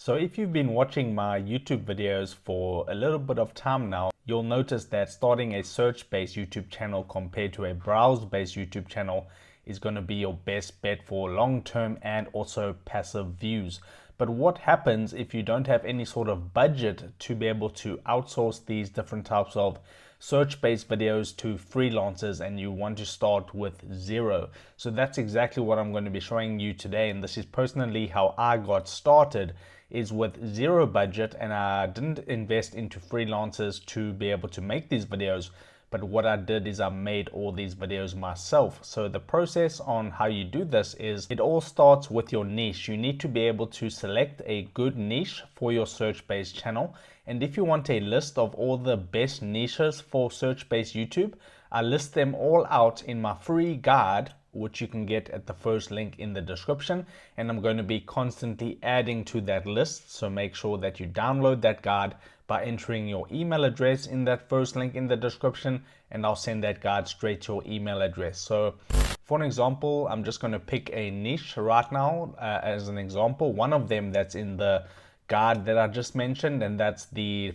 So if you've been watching my YouTube videos for a little bit of time now, you'll notice that starting a search-based YouTube channel compared to a browse-based YouTube channel is going to be your best bet for long-term and also passive views. But what happens if you don't have any sort of budget to be able to outsource these different types of search-based videos to freelancers and you want to start with zero? So that's exactly what I'm going to be showing you today, and this is personally how I got started, is with zero budget, and I didn't invest into freelancers to be able to make these videos. But what I did is I made all these videos myself. So the process on how you do this is it all starts with your niche. You need to be able to select a good niche for your search-based channel. And if you want a list of all the best niches for search-based YouTube, I list them all out in my free guide, which you can get at the first link in the description. And I'm going to be constantly adding to that list. So make sure that you download that guide by entering your email address in that first link in the description, and I'll send that guide straight to your email address. So for an example, I'm just going to pick a niche right now as an example, one of them that's in the guide that I just mentioned, and that's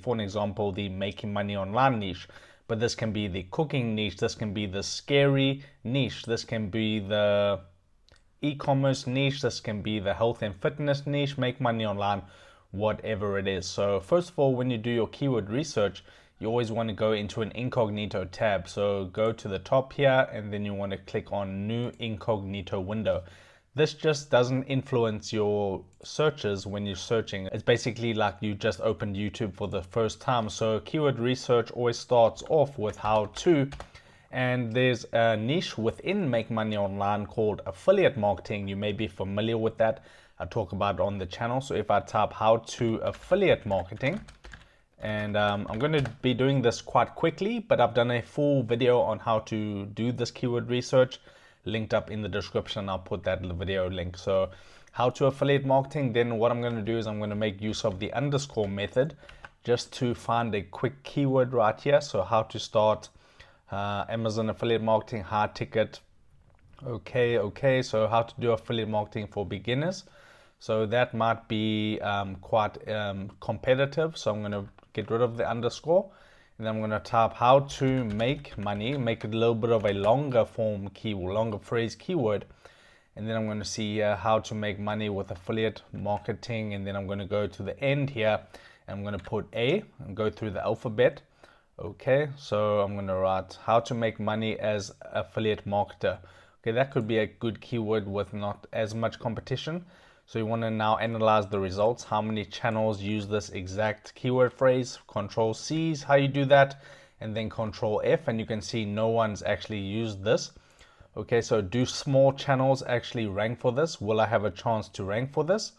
for an example, the making money online niche. But this can be the cooking niche, this can be the scary niche, this can be the e-commerce niche, this can be the health and fitness niche, make money online, whatever it is. So first of all, when you do your keyword research, you always want to go into an incognito tab. So go to the top here and then you want to click on new incognito window. This just doesn't influence your searches when you're searching. It's basically like you just opened YouTube for the first time. So keyword research always starts off with how to, and there's a niche within Make Money Online called affiliate marketing. You may be familiar with that. I talk about it on the channel. So if I type how to affiliate marketing, and I'm going to be doing this quite quickly, but I've done a full video on how to do this keyword research, linked up in the description. I'll put that video link. So how to affiliate marketing, then what I'm going to do is I'm going to make use of the underscore method just to find a quick keyword right here. So how to start Amazon affiliate marketing, high ticket. Okay. So how to do affiliate marketing for beginners. So that might be quite competitive. So I'm going to get rid of the underscore. And I'm going to type how to make money, make it a little bit of a longer form keyword, longer phrase keyword. And then I'm going to see how to make money with affiliate marketing. And then I'm going to go to the end here and I'm going to put A and go through the alphabet. Okay, so I'm going to write how to make money as affiliate marketer. Okay, that could be a good keyword with not as much competition. So you want to now analyze the results. How many channels use this exact keyword phrase? Control C is how you do that, and then Control F, and you can see no one's actually used this. Okay, so do small channels actually rank for this? Will I have a chance to rank for this?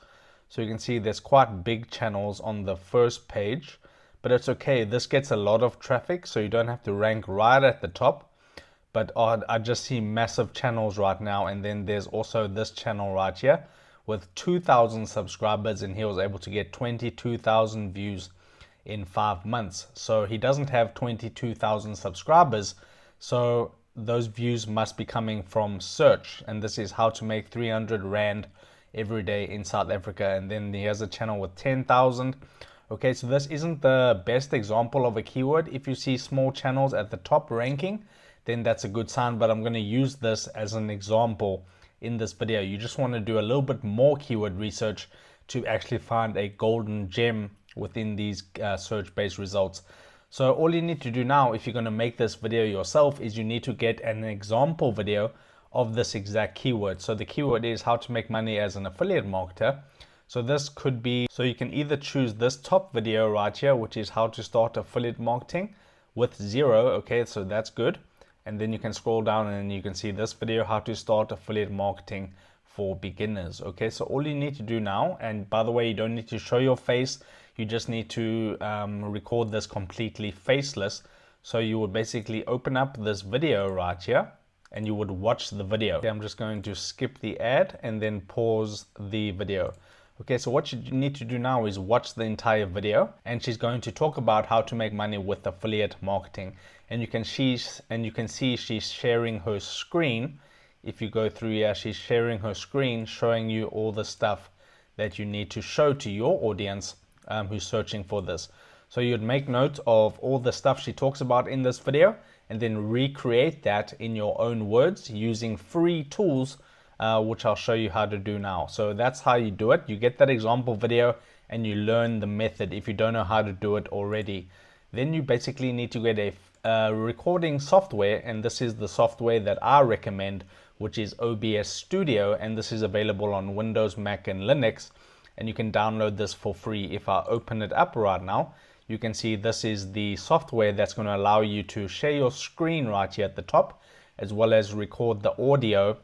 So you can see there's quite big channels on the first page, but it's okay. This gets a lot of traffic, so you don't have to rank right at the top. But I just see massive channels right now, and then there's also this channel right here with 2,000 subscribers, and he was able to get 22,000 views in 5 months. So he doesn't have 22,000 subscribers, so those views must be coming from search. And this is how to make 300 Rand every day in South Africa. And then he has a channel with 10,000. Okay, so this isn't the best example of a keyword. If you see small channels at the top ranking, then that's a good sign, but I'm going to use this as an example in this video. You just want to do a little bit more keyword research to actually find a golden gem within these search-based results. So all you need to do now, if you're going to make this video yourself, is you need to get an example video of this exact keyword. So the keyword is how to make money as an affiliate marketer. So this could be, so you can either choose this top video right here, which is how to start affiliate marketing with zero. Okay, so that's good. And then you can scroll down and you can see this video, how to start affiliate marketing for beginners. Okay, so all you need to do now, and by the way, you don't need to show your face, you just need to record this completely faceless. So you would basically open up this video right here and you would watch the video. Okay, I'm just going to skip the ad and then pause the video. Okay, so what you need to do now is watch the entire video, and she's going to talk about how to make money with affiliate marketing. And you can see she's sharing her screen. If you go through here, she's sharing her screen, showing you all the stuff that you need to show to your audience who's searching for this. So you'd make note of all the stuff she talks about in this video and then recreate that in your own words using free tools, which I'll show you how to do now. So that's how you do it. You get that example video and you learn the method if you don't know how to do it already. Then you basically need to get a recording software, and this is the software that I recommend, which is OBS Studio, and this is available on Windows, Mac, and Linux, and you can download this for free. If I open it up right now, you can see this is the software that's going to allow you to share your screen right here at the top, as well as record the audio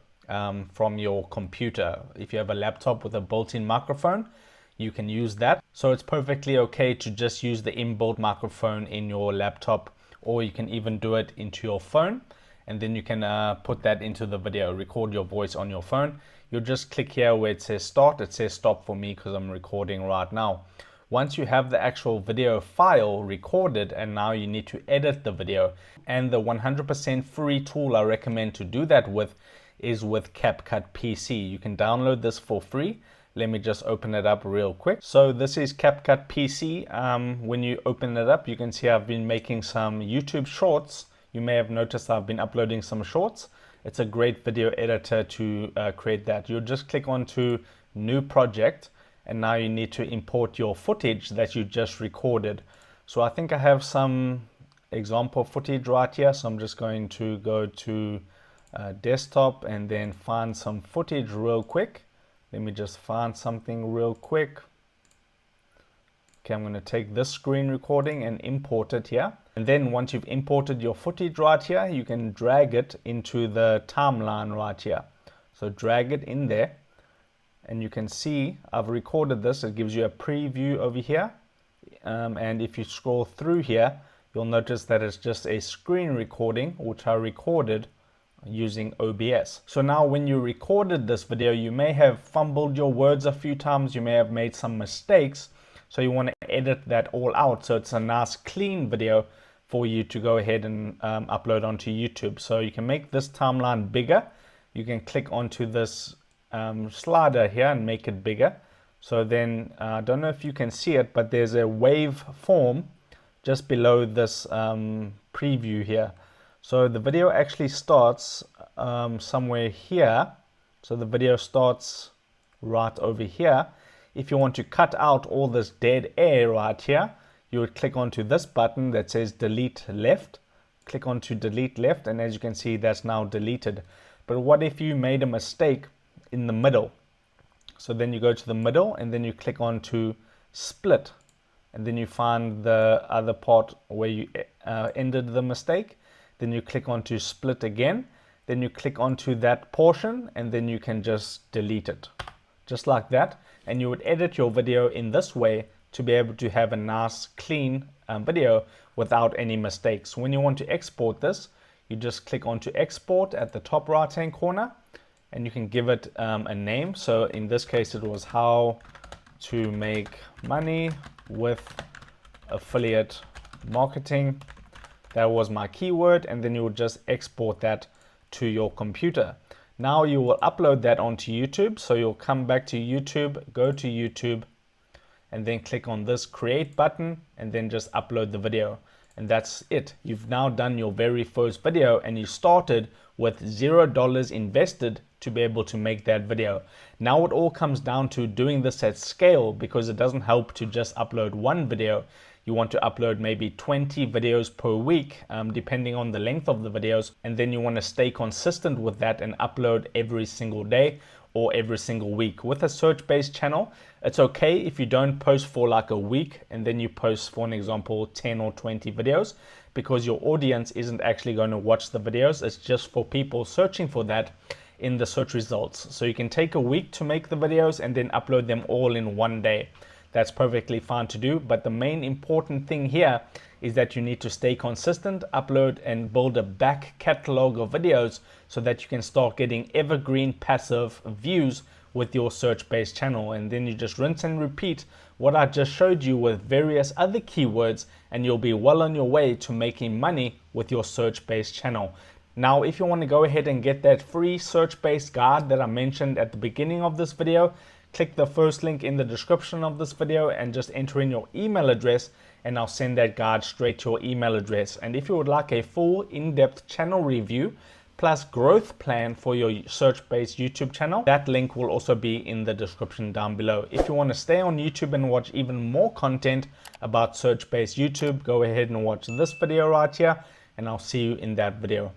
from your computer. If you have a laptop with a built-in microphone, you can use that. So it's perfectly okay to just use the inbuilt microphone in your laptop, or you can even do it into your phone, and then you can put that into the video, record your voice on your phone. You'll just click here where it says start. It says stop for me because I'm recording right now. Once you have the actual video file recorded, and now you need to edit the video, and the 100% free tool I recommend to do that with is with CapCut PC. You can download this for free. Let me just open it up real quick. So this is CapCut PC. When you open it up, you can see I've been making some YouTube shorts. You may have noticed I've been uploading some shorts. It's a great video editor to create that. You'll just click onto new project, and now you need to import your footage that you just recorded. So I think I have some example footage right here. So I'm just going to go to desktop and then find some footage real quick. Let me just find something real quick. Okay, I'm going to take this screen recording and import it here. And then once you've imported your footage right here, you can drag it into the timeline right here. So drag it in there, and you can see I've recorded this. It gives you a preview over here. And if you scroll through here, you'll notice that it's just a screen recording, which I recorded using OBS. So now when you recorded this video, you may have fumbled your words a few times, you may have made some mistakes, so you want to edit that all out so it's a nice clean video for you to go ahead and upload onto YouTube. So you can make this timeline bigger. You can click onto this slider here and make it bigger. So then I don't know if you can see it, but there's a wave form just below this preview here. So the video actually starts somewhere here. So the video starts right over here. If you want to cut out all this dead air right here, you would click onto this button that says delete left. Click onto delete left, and as you can see, that's now deleted. But what if you made a mistake in the middle? So then you go to the middle and then you click onto split, and then you find the other part where you ended the mistake. Then you click onto split again, then you click onto that portion, and then you can just delete it, just like that. And you would edit your video in this way to be able to have a nice clean video without any mistakes. When you want to export this, you just click onto export at the top right hand corner, and you can give it a name. So in this case, it was how to make money with affiliate marketing. That was my keyword, and then you will just export that to your computer. Now you will upload that onto YouTube. So you'll come back to YouTube, go to YouTube, and then click on this create button, and then just upload the video. And that's it. You've now done your very first video, and you started with $0 invested to be able to make that video. Now it all comes down to doing this at scale, because it doesn't help to just upload one video. You want to upload maybe 20 videos per week, depending on the length of the videos. And then you want to stay consistent with that and upload every single day or every single week. With a search-based channel, it's okay if you don't post for like a week and then you post, for an example, 10 or 20 videos, because your audience isn't actually going to watch the videos. It's just for people searching for that in the search results. So you can take a week to make the videos and then upload them all in one day. That's perfectly fine to do, but the main important thing here is that you need to stay consistent, upload and build a back catalog of videos so that you can start getting evergreen passive views with your search-based channel. And then you just rinse and repeat what I just showed you with various other keywords, and you'll be well on your way to making money with your search-based channel. Now, if you want to go ahead and get that free search-based guide that I mentioned at the beginning of this video, click the first link in the description of this video and just enter in your email address, and I'll send that guide straight to your email address. And if you would like a full in-depth channel review plus growth plan for your search-based YouTube channel, that link will also be in the description down below. If you want to stay on YouTube and watch even more content about search-based YouTube, go ahead and watch this video right here, and I'll see you in that video.